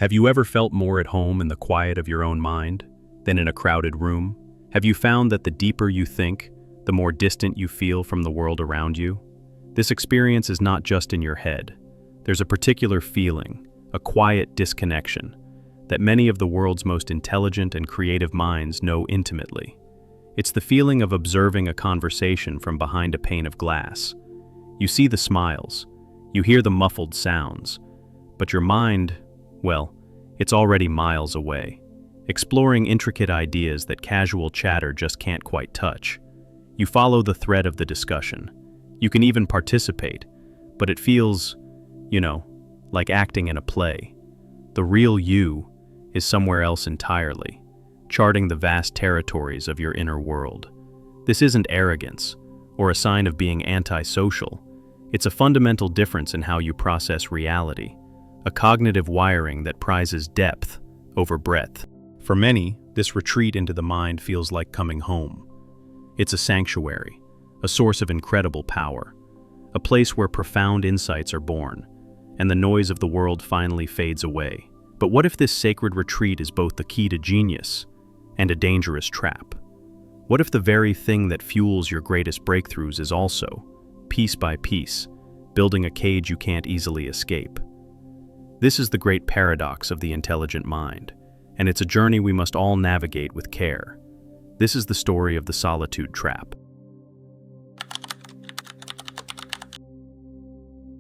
Have you ever felt more at home in the quiet of your own mind than in a crowded room? Have you found that the deeper you think, the more distant you feel from the world around you? This experience is not just in your head. There's a particular feeling, a quiet disconnection, that many of the world's most intelligent and creative minds know intimately. It's the feeling of observing a conversation from behind a pane of glass. You see the smiles, you hear the muffled sounds, but your mind, well, it's already miles away, exploring intricate ideas that casual chatter just can't quite touch. You follow the thread of the discussion. You can even participate, but it feels, like acting in a play. The real you is somewhere else entirely, charting the vast territories of your inner world. This isn't arrogance or a sign of being antisocial. It's a fundamental difference in how you process reality, a cognitive wiring that prizes depth over breadth. For many, this retreat into the mind feels like coming home. It's a sanctuary, a source of incredible power, a place where profound insights are born, and the noise of the world finally fades away. But what if this sacred retreat is both the key to genius and a dangerous trap? What if the very thing that fuels your greatest breakthroughs is also, piece by piece, building a cage you can't easily escape? This is the great paradox of the intelligent mind, and it's a journey we must all navigate with care. This is the story of the Solitude Trap.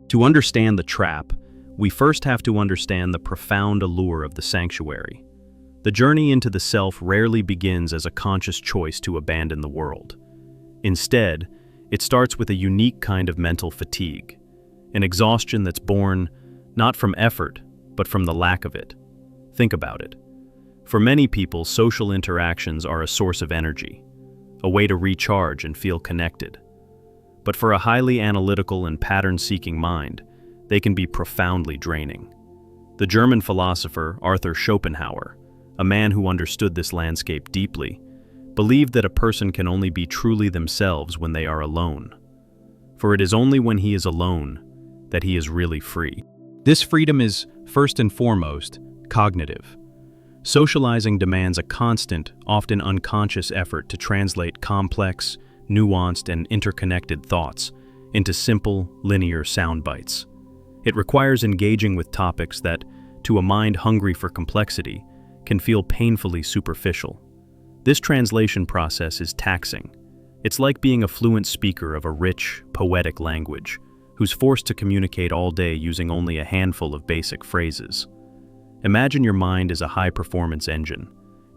To understand the trap, we first have to understand the profound allure of the sanctuary. The journey into the self rarely begins as a conscious choice to abandon the world. Instead, it starts with a unique kind of mental fatigue, an exhaustion that's born not from effort, but from the lack of it. Think about it. For many people, social interactions are a source of energy, a way to recharge and feel connected. But for a highly analytical and pattern-seeking mind, they can be profoundly draining. The German philosopher Arthur Schopenhauer, a man who understood this landscape deeply, believed that a person can only be truly themselves when they are alone. For it is only when he is alone that he is really free. This freedom is, first and foremost, cognitive. Socializing demands a constant, often unconscious effort to translate complex, nuanced, and interconnected thoughts into simple, linear sound bites. It requires engaging with topics that, to a mind hungry for complexity, can feel painfully superficial. This translation process is taxing. It's like being a fluent speaker of a rich, poetic language, who's forced to communicate all day using only a handful of basic phrases. Imagine your mind as a high-performance engine,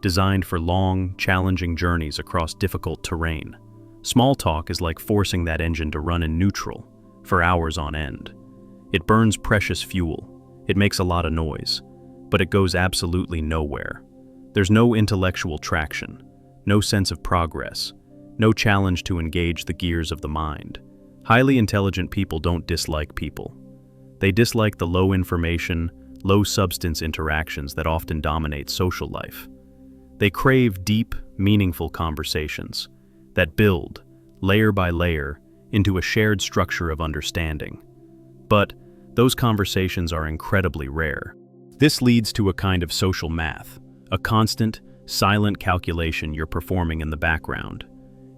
designed for long, challenging journeys across difficult terrain. Small talk is like forcing that engine to run in neutral for hours on end. It burns precious fuel, it makes a lot of noise, but it goes absolutely nowhere. There's no intellectual traction, no sense of progress, no challenge to engage the gears of the mind. Highly intelligent people don't dislike people. They dislike the low-information, low-substance interactions that often dominate social life. They crave deep, meaningful conversations that build, layer by layer, into a shared structure of understanding. But those conversations are incredibly rare. This leads to a kind of social math, a constant, silent calculation you're performing in the background.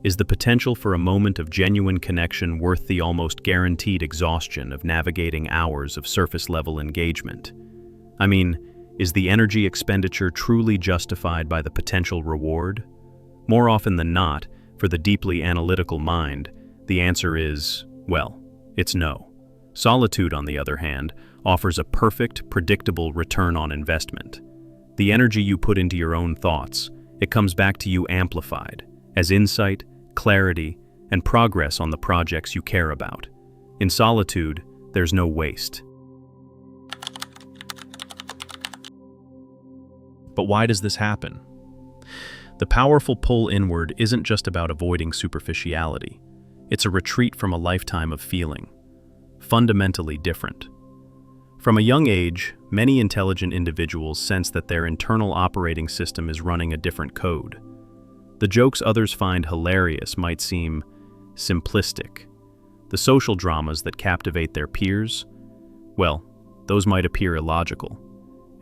Is the potential for a moment of genuine connection worth the almost guaranteed exhaustion of navigating hours of surface-level engagement? I mean, is the energy expenditure truly justified by the potential reward? More often than not, for the deeply analytical mind, the answer is, well, it's no. Solitude, on the other hand, offers a perfect, predictable return on investment. The energy you put into your own thoughts, it comes back to you amplified, as insight, clarity, and progress on the projects you care about. In solitude, there's no waste. But why does this happen? The powerful pull inward isn't just about avoiding superficiality. It's a retreat from a lifetime of feeling, fundamentally different. From a young age, many intelligent individuals sense that their internal operating system is running a different code. The jokes others find hilarious might seem simplistic. The social dramas that captivate their peers, well, those might appear illogical.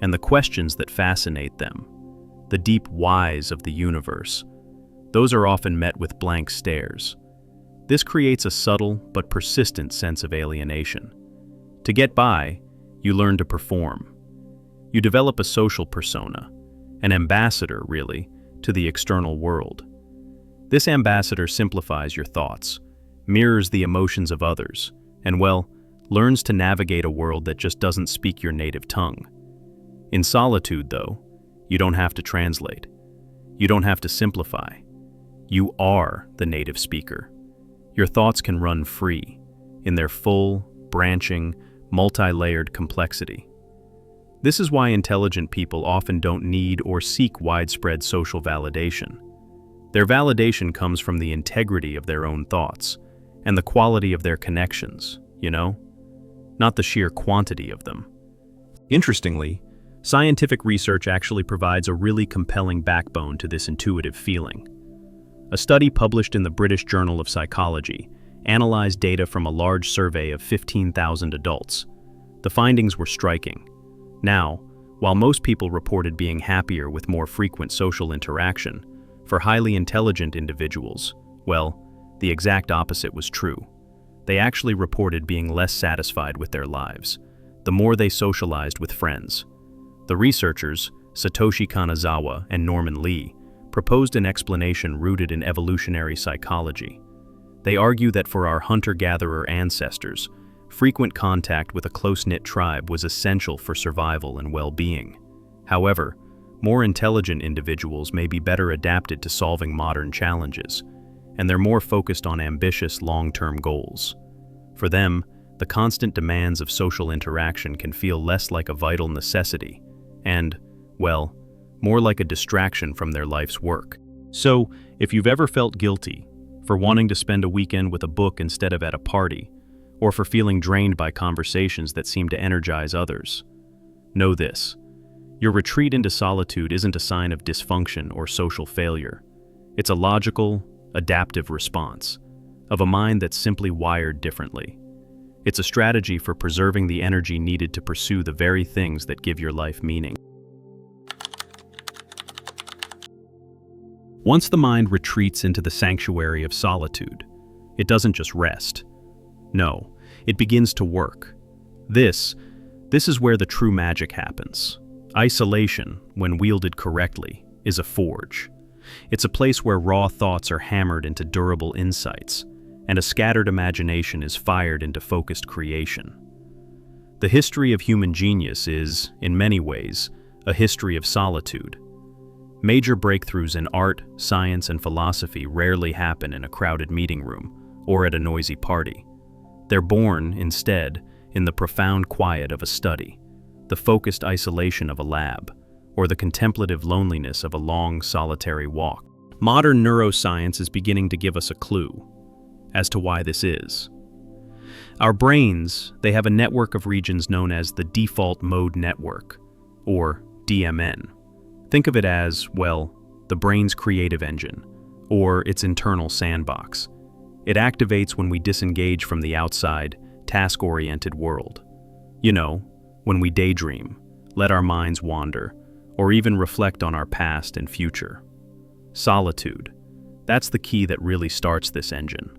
and the questions that fascinate them, the deep whys of the universe, those are often met with blank stares. This creates a subtle but persistent sense of alienation. To get by, you learn to perform. You develop a social persona, an ambassador, really, to the external world. This ambassador simplifies your thoughts, mirrors the emotions of others, and, well, learns to navigate a world that just doesn't speak your native tongue. In solitude, though, you don't have to translate. You don't have to simplify. You are the native speaker. Your thoughts can run free, in their full, branching, multi-layered complexity. This is why intelligent people often don't need or seek widespread social validation. Their validation comes from the integrity of their own thoughts and the quality of their connections, not the sheer quantity of them. Interestingly, scientific research actually provides a really compelling backbone to this intuitive feeling. A study published in the British Journal of Psychology analyzed data from a large survey of 15,000 adults. The findings were striking. Now, while most people reported being happier with more frequent social interaction, for highly intelligent individuals, well, the exact opposite was true. They actually reported being less satisfied with their lives, the more they socialized with friends. The researchers, Satoshi Kanazawa and Norman Lee, proposed an explanation rooted in evolutionary psychology. They argue that for our hunter-gatherer ancestors, frequent contact with a close-knit tribe was essential for survival and well-being. However, more intelligent individuals may be better adapted to solving modern challenges, and they're more focused on ambitious long-term goals. For them, the constant demands of social interaction can feel less like a vital necessity and, well, more like a distraction from their life's work. So, if you've ever felt guilty for wanting to spend a weekend with a book instead of at a party, or for feeling drained by conversations that seem to energize others, know this: your retreat into solitude isn't a sign of dysfunction or social failure. It's a logical, adaptive response of a mind that's simply wired differently. It's a strategy for preserving the energy needed to pursue the very things that give your life meaning. Once the mind retreats into the sanctuary of solitude, it doesn't just rest. No, it begins to work. This is where the true magic happens. Isolation, when wielded correctly, is a forge. It's a place where raw thoughts are hammered into durable insights, and a scattered imagination is fired into focused creation. The history of human genius is, in many ways, a history of solitude. Major breakthroughs in art, science, and philosophy rarely happen in a crowded meeting room or at a noisy party. They're born, instead, in the profound quiet of a study, the focused isolation of a lab, or the contemplative loneliness of a long, solitary walk. Modern neuroscience is beginning to give us a clue as to why this is. Our brains, they have a network of regions known as the default mode network, or DMN. Think of it as, well, the brain's creative engine, or its internal sandbox. It activates when we disengage from the outside, task-oriented world. When we daydream, let our minds wander, or even reflect on our past and future. Solitude, that's the key that really starts this engine.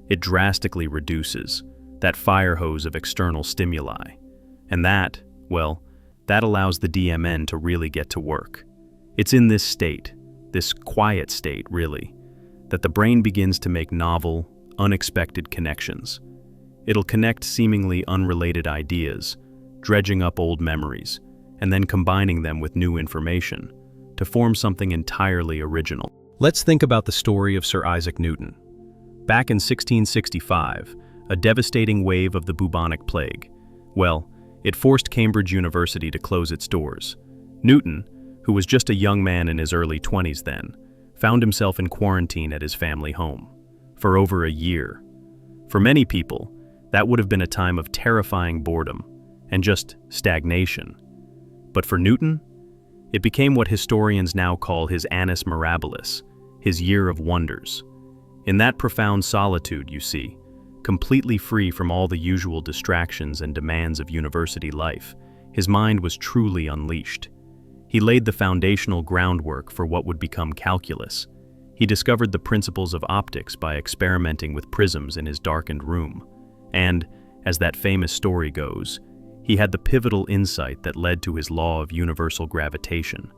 It drastically reduces that fire hose of external stimuli, and that allows the DMN to really get to work. It's in this state, this quiet state really, that the brain begins to make novel, unexpected connections. It'll connect seemingly unrelated ideas, dredging up old memories, and then combining them with new information to form something entirely original. Let's think about the story of Sir Isaac Newton. Back in 1665, a devastating wave of the bubonic plague. It forced Cambridge University to close its doors. Newton, who was just a young man in his early 20s then, found himself in quarantine at his family home for over a year. For many people, that would have been a time of terrifying boredom and just stagnation. But for Newton, it became what historians now call his annus mirabilis, his year of wonders. In that profound solitude, you see, completely free from all the usual distractions and demands of university life, his mind was truly unleashed. He laid the foundational groundwork for what would become calculus. He discovered the principles of optics by experimenting with prisms in his darkened room. And, as that famous story goes, he had the pivotal insight that led to his law of universal gravitation.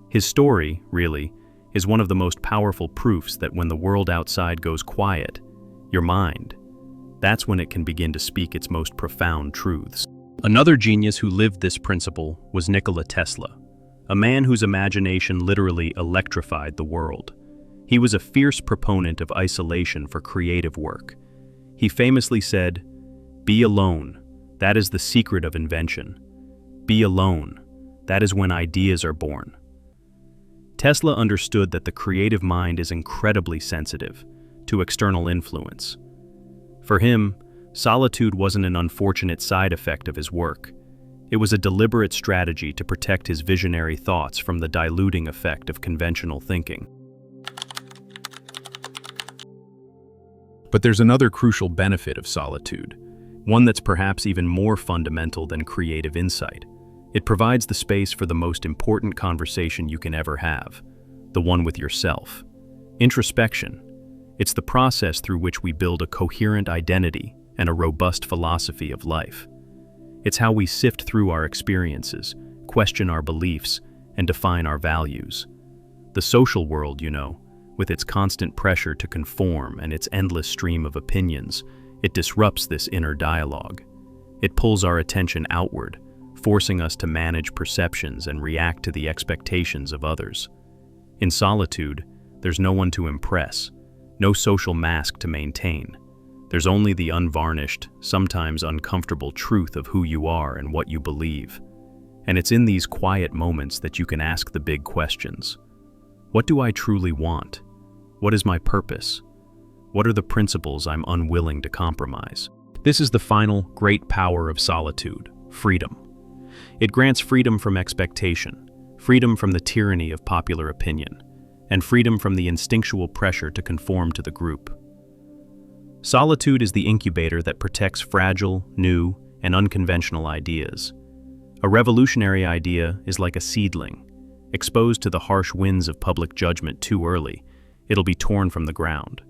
His story, really, is one of the most powerful proofs that when the world outside goes quiet, your mind, that's when it can begin to speak its most profound truths. Another genius who lived this principle was Nikola Tesla, a man whose imagination literally electrified the world. He was a fierce proponent of isolation for creative work. He famously said, "Be alone. That is the secret of invention. Be alone. That is when ideas are born." Tesla understood that the creative mind is incredibly sensitive to external influence. For him, solitude wasn't an unfortunate side effect of his work. It was a deliberate strategy to protect his visionary thoughts from the diluting effect of conventional thinking. But there's another crucial benefit of solitude, one that's perhaps even more fundamental than creative insight. It provides the space for the most important conversation you can ever have, the one with yourself. Introspection. It's the process through which we build a coherent identity and a robust philosophy of life. It's how we sift through our experiences, question our beliefs, and define our values. The social world, with its constant pressure to conform and its endless stream of opinions, it disrupts this inner dialogue. It pulls our attention outward, forcing us to manage perceptions and react to the expectations of others. In solitude, there's no one to impress, no social mask to maintain. There's only the unvarnished, sometimes uncomfortable truth of who you are and what you believe. And it's in these quiet moments that you can ask the big questions. What do I truly want? What is my purpose? What are the principles I'm unwilling to compromise? This is the final great power of solitude, freedom. It grants freedom from expectation, freedom from the tyranny of popular opinion, and freedom from the instinctual pressure to conform to the group. Solitude is the incubator that protects fragile, new, and unconventional ideas. A revolutionary idea is like a seedling. Exposed to the harsh winds of public judgment too early, it'll be torn from the ground.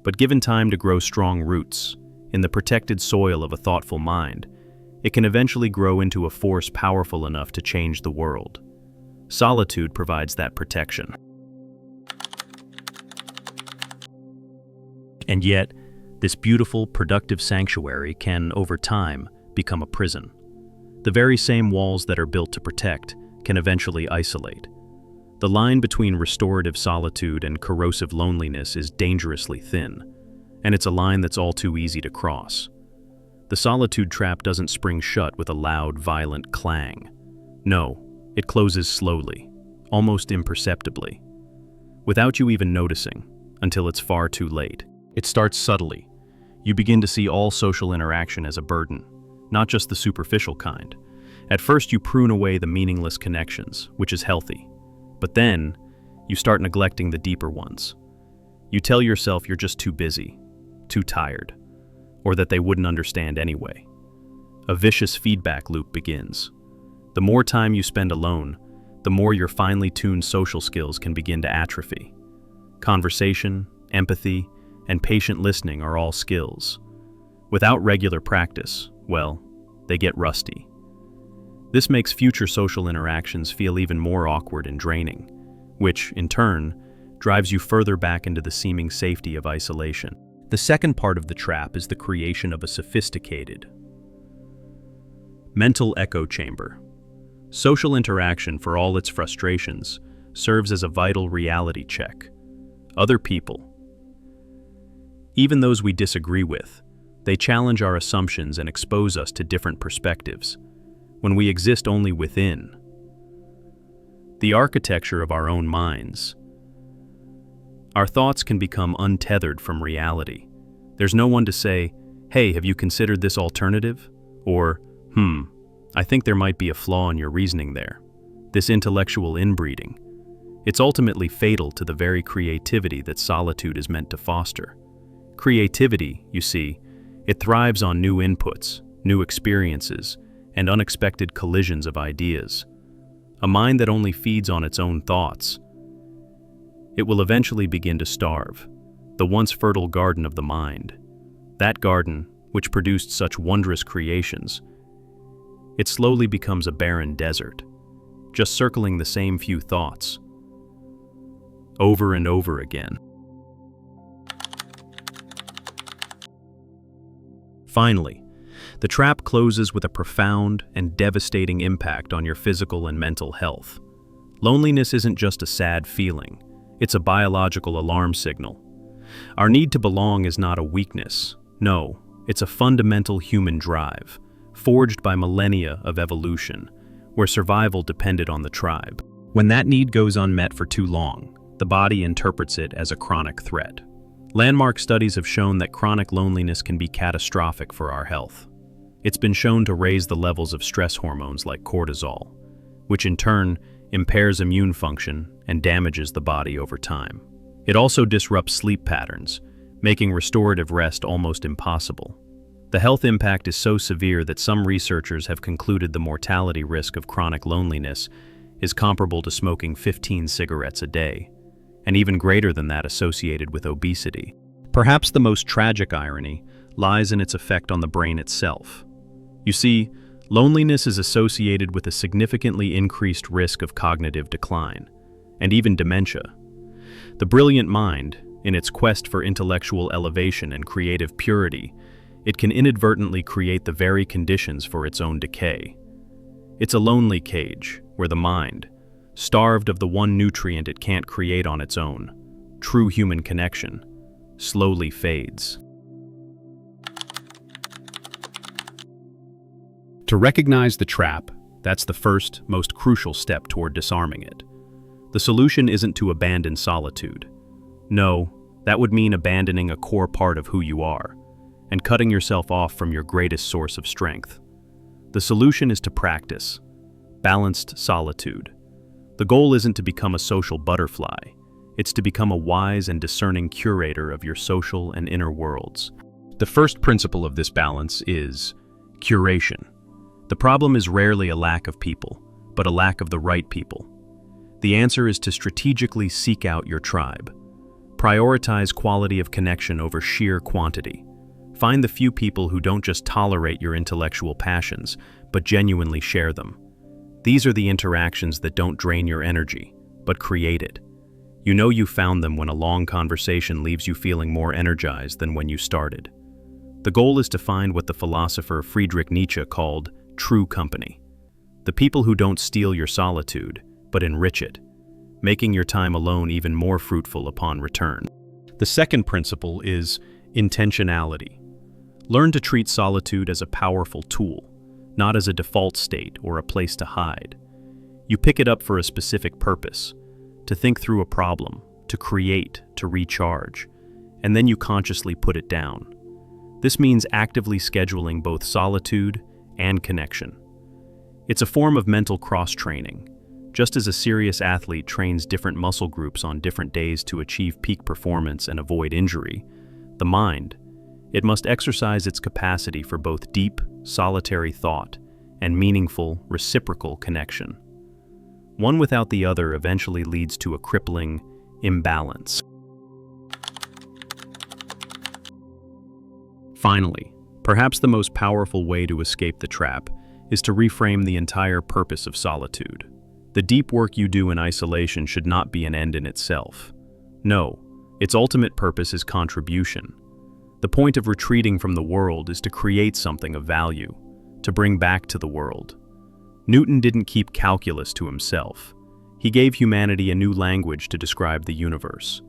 But given time to grow strong roots, in the protected soil of a thoughtful mind, it can eventually grow into a force powerful enough to change the world. Solitude provides that protection. And yet, this beautiful, productive sanctuary can, over time, become a prison. The very same walls that are built to protect can eventually isolate. The line between restorative solitude and corrosive loneliness is dangerously thin, and it's a line that's all too easy to cross. The solitude trap doesn't spring shut with a loud, violent clang. No, it closes slowly, almost imperceptibly, without you even noticing, until it's far too late. It starts subtly. You begin to see all social interaction as a burden, not just the superficial kind. At first, you prune away the meaningless connections, which is healthy. But then, you start neglecting the deeper ones. You tell yourself you're just too busy, too tired, or that they wouldn't understand anyway. A vicious feedback loop begins. The more time you spend alone, the more your finely tuned social skills can begin to atrophy. Conversation, empathy, and patient listening are all skills. Without regular practice, well, they get rusty. This makes future social interactions feel even more awkward and draining, which, in turn, drives you further back into the seeming safety of isolation. The second part of the trap is the creation of a sophisticated mental echo chamber. Social interaction, for all its frustrations, serves as a vital reality check. Other people, even those we disagree with, they challenge our assumptions and expose us to different perspectives. When we exist only within the architecture of our own minds, our thoughts can become untethered from reality. There's no one to say, "Hey, have you considered this alternative?" Or, I think there might be a flaw in your reasoning there. This intellectual inbreeding. It's ultimately fatal to the very creativity that solitude is meant to foster. Creativity, you see, it thrives on new inputs, new experiences, and unexpected collisions of ideas. A mind that only feeds on its own thoughts. It will eventually begin to starve, the once fertile garden of the mind. That garden, which produced such wondrous creations, it slowly becomes a barren desert, just circling the same few thoughts, over and over again. Finally, the trap closes with a profound and devastating impact on your physical and mental health. Loneliness isn't just a sad feeling, it's a biological alarm signal. Our need to belong is not a weakness. No, it's a fundamental human drive, forged by millennia of evolution, where survival depended on the tribe. When that need goes unmet for too long, the body interprets it as a chronic threat. Landmark studies have shown that chronic loneliness can be catastrophic for our health. It's been shown to raise the levels of stress hormones like cortisol, which in turn impairs immune function and damages the body over time. It also disrupts sleep patterns, making restorative rest almost impossible. The health impact is so severe that some researchers have concluded the mortality risk of chronic loneliness is comparable to smoking 15 cigarettes a day, and even greater than that associated with obesity. Perhaps the most tragic irony lies in its effect on the brain itself. You see, loneliness is associated with a significantly increased risk of cognitive decline, and even dementia. The brilliant mind, in its quest for intellectual elevation and creative purity, it can inadvertently create the very conditions for its own decay. It's a lonely cage where the mind, starved of the one nutrient it can't create on its own, true human connection, slowly fades. To recognize the trap, that's the first, most crucial step toward disarming it. The solution isn't to abandon solitude. No, that would mean abandoning a core part of who you are, and cutting yourself off from your greatest source of strength. The solution is to practice balanced solitude. The goal isn't to become a social butterfly, it's to become a wise and discerning curator of your social and inner worlds. The first principle of this balance is curation. The problem is rarely a lack of people, but a lack of the right people. The answer is to strategically seek out your tribe. Prioritize quality of connection over sheer quantity. Find the few people who don't just tolerate your intellectual passions, but genuinely share them. These are the interactions that don't drain your energy, but create it. You know you found them when a long conversation leaves you feeling more energized than when you started. The goal is to find what the philosopher Friedrich Nietzsche called true company. The people who don't steal your solitude, but enrich it, making your time alone even more fruitful upon return. The second principle is intentionality. Learn to treat solitude as a powerful tool, not as a default state or a place to hide. You pick it up for a specific purpose, to think through a problem, to create, to recharge, and then you consciously put it down. This means actively scheduling both solitude and connection. It's a form of mental cross-training. Just as a serious athlete trains different muscle groups on different days to achieve peak performance and avoid injury, the mind, it must exercise its capacity for both deep, solitary thought and meaningful, reciprocal connection. One without the other eventually leads to a crippling imbalance. Finally, perhaps the most powerful way to escape the trap is to reframe the entire purpose of solitude. The deep work you do in isolation should not be an end in itself. No, its ultimate purpose is contribution. The point of retreating from the world is to create something of value, to bring back to the world. Newton didn't keep calculus to himself. He gave humanity a new language to describe the universe.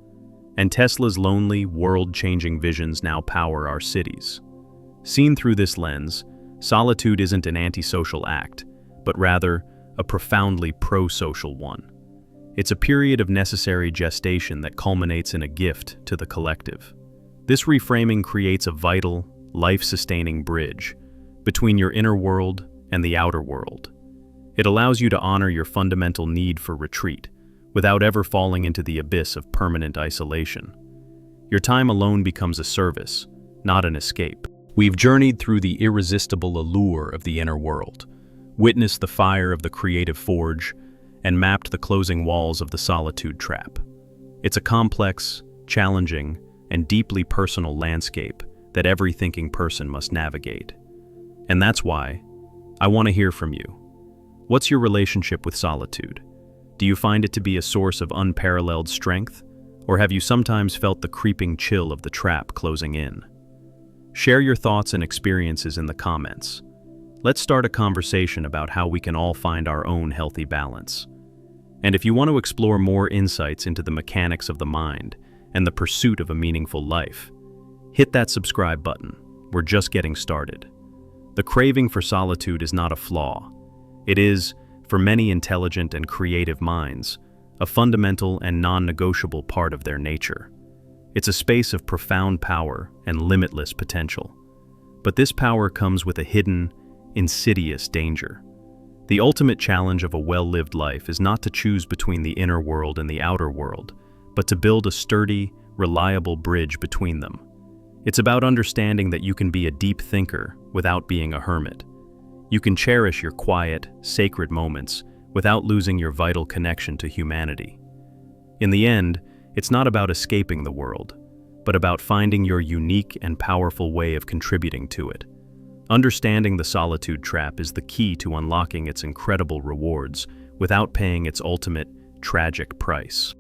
And Tesla's lonely, world-changing visions now power our cities. Seen through this lens, solitude isn't an antisocial act, but rather a profoundly pro-social one. It's a period of necessary gestation that culminates in a gift to the collective. This reframing creates a vital, life-sustaining bridge between your inner world and the outer world. It allows you to honor your fundamental need for retreat without ever falling into the abyss of permanent isolation. Your time alone becomes a service, not an escape. We've journeyed through the irresistible allure of the inner world, witnessed the fire of the creative forge, and mapped the closing walls of the Solitude Trap. It's a complex, challenging, and deeply personal landscape that every thinking person must navigate. And that's why I want to hear from you. What's your relationship with solitude? Do you find it to be a source of unparalleled strength, or have you sometimes felt the creeping chill of the trap closing in? Share your thoughts and experiences in the comments. Let's start a conversation about how we can all find our own healthy balance. And if you want to explore more insights into the mechanics of the mind and the pursuit of a meaningful life, hit that subscribe button. We're just getting started. The craving for solitude is not a flaw. It is, for many intelligent and creative minds, a fundamental and non-negotiable part of their nature. It's a space of profound power and limitless potential. But this power comes with a hidden, insidious danger. The ultimate challenge of a well-lived life is not to choose between the inner world and the outer world, but to build a sturdy, reliable bridge between them. It's about understanding that you can be a deep thinker without being a hermit. You can cherish your quiet, sacred moments without losing your vital connection to humanity. In the end, it's not about escaping the world, but about finding your unique and powerful way of contributing to it. Understanding the solitude trap is the key to unlocking its incredible rewards without paying its ultimate, tragic price.